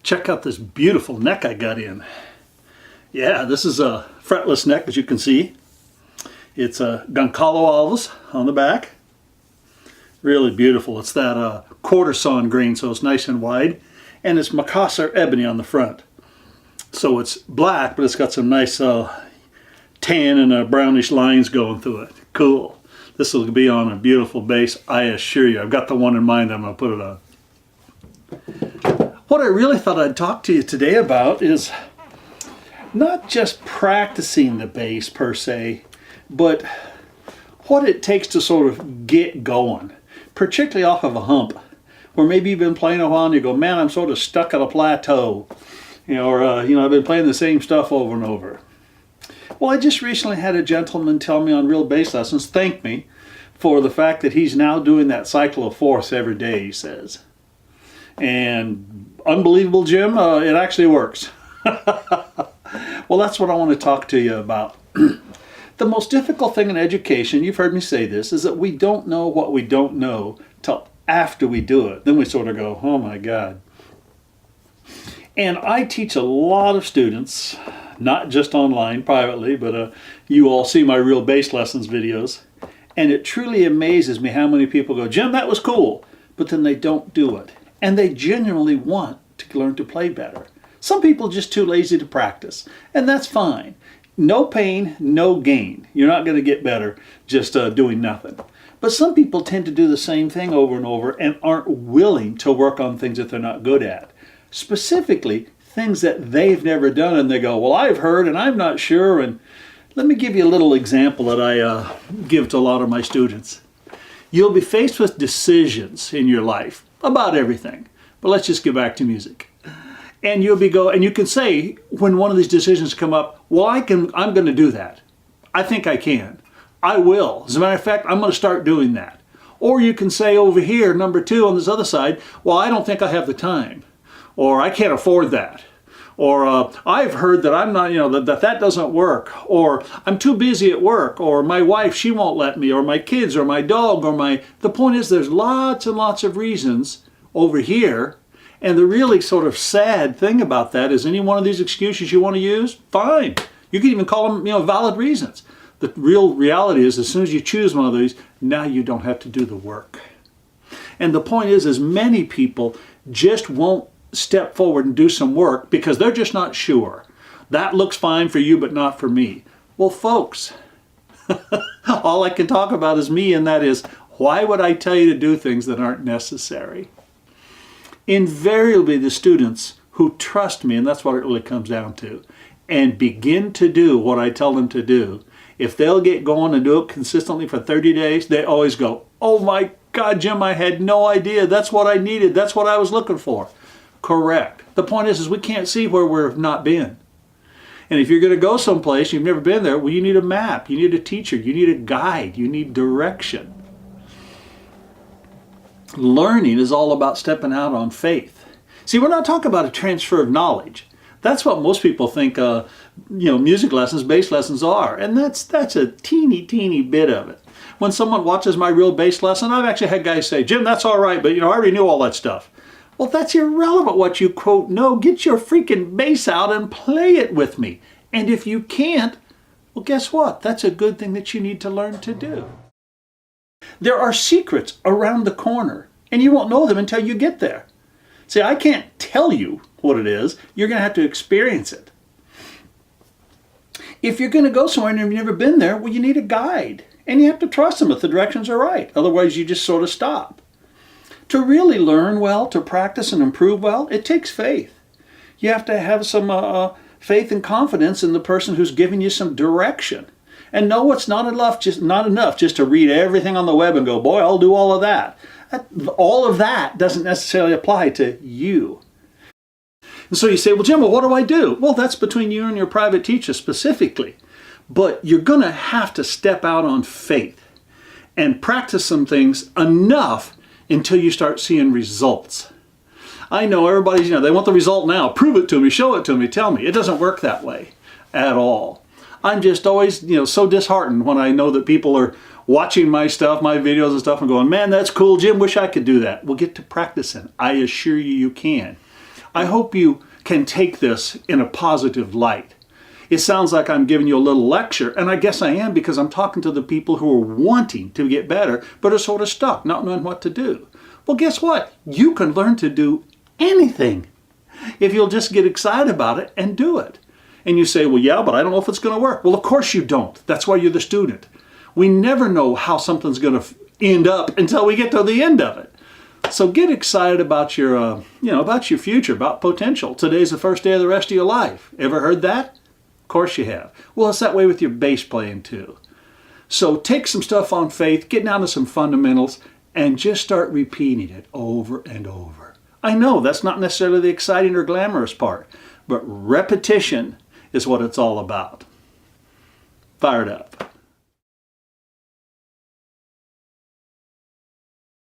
Check out this beautiful neck I got in. Yeah, this is a fretless neck, as you can see. It's a Goncalo Alves on the back. Really beautiful. It's that quarter sawn grain, so it's nice and wide. And it's Macassar ebony on the front. So it's black, but it's got some nice tan and brownish lines going through it. Cool. This will be on a beautiful bass, I assure you. I've got the one in mind I'm going to put it on. What I really thought I'd talk to you today about is not just practicing the bass per se, but what it takes to sort of get going, particularly off of a hump, where maybe you've been playing a while and you go, man, I'm sort of stuck at a plateau, or I've been playing the same stuff over and over. Well, I just recently had a gentleman tell me on Real Bass Lessons, thank me for the fact that he's now doing that cycle of fourths every day, he says. And unbelievable, Jim, it actually works. Well, that's what I want to talk to you about. The most difficult thing in education, you've heard me say this, is that we don't know what we don't know till after we do it. Then we sort of go, oh my God. And I teach a lot of students, not just online, privately, but you all see my Real Bass Lessons videos. And it truly amazes me how many people go, Jim, that was cool, but then they don't do it. And they genuinely want to learn to play better. Some people are just too lazy to practice, and that's fine. No pain, no gain. You're not going to get better just doing nothing. But some people tend to do the same thing over and over and aren't willing to work on things that they're not good at. Specifically, things that they've never done, and they go, well, I've heard and I'm not sure. And let me give you a little example that I give to a lot of my students. You'll be faced with decisions in your life about everything. But let's just get back to music. And you can say when one of these decisions come up, well, I'm going to do that. I think I can. I will. As a matter of fact, I'm going to start doing that. Or you can say over here, number two on this other side, well, I don't think I have the time. Or I can't afford that. Or I've heard that I'm not, that doesn't work. Or I'm too busy at work. Or my wife, she won't let me. Or my kids, or my dog, the point is there's lots and lots of reasons over here. And the really sort of sad thing about that is any one of these excuses you want to use, fine. You can even call them, valid reasons. The real reality is as soon as you choose one of these, now you don't have to do the work. And the point is many people just won't step forward and do some work because they're just not sure. That looks fine for you, but not for me. Well, folks, all I can talk about is me, and that is, why would I tell you to do things that aren't necessary? Invariably, the students who trust me, and that's what it really comes down to, and begin to do what I tell them to do, if they'll get going and do it consistently for 30 days, they always go, oh my God, Jim, I had no idea. That's what I needed. That's what I was looking for. Correct. The point is we can't see where we've not been. And if you're going to go someplace, you've never been there, well, you need a map. You need a teacher. You need a guide. You need direction. Learning is all about stepping out on faith. See, we're not talking about a transfer of knowledge. That's what most people think, music lessons, bass lessons are. And that's a teeny, teeny bit of it. When someone watches my Real Bass Lesson, I've actually had guys say, Jim, that's all right, but I already knew all that stuff. Well, that's irrelevant what you quote know. Get your freaking bass out and play it with me. And if you can't, well, guess what? That's a good thing that you need to learn to do. There are secrets around the corner, and you won't know them until you get there. See, I can't tell you what it is. You're going to have to experience it. If you're going to go somewhere and you've never been there, well, you need a guide. And you have to trust them if the directions are right. Otherwise, you just sort of stop. To really learn well, to practice and improve well, it takes faith. You have to have some faith and confidence in the person who's giving you some direction. And no, it's not enough just to read everything on the web and go, boy, I'll do all of that. All of that doesn't necessarily apply to you. And so you say, well, Jim, what do I do? Well, that's between you and your private teacher specifically. But you're going to have to step out on faith and practice some things enough until you start seeing results. I know everybody's, they want the result now. Prove it to me, show it to me, tell me. It doesn't work that way at all. I'm just always, so disheartened when I know that people are watching my stuff, my videos and stuff, and going, man, that's cool, Jim, wish I could do that. Well, get to practicing. I assure you, you can. I hope you can take this in a positive light. It sounds like I'm giving you a little lecture, and I guess I am because I'm talking to the people who are wanting to get better, but are sort of stuck, not knowing what to do. Well, guess what? You can learn to do anything if you'll just get excited about it and do it. And you say, well, yeah, but I don't know if it's going to work. Well, of course you don't. That's why you're the student. We never know how something's going to end up until we get to the end of it. So get excited about your, about your future, about potential. Today's the first day of the rest of your life. Ever heard that? Of course you have. Well, it's that way with your bass playing too. So take some stuff on faith, get down to some fundamentals, and just start repeating it over and over. I know that's not necessarily the exciting or glamorous part, but repetition is what it's all about. Fired up.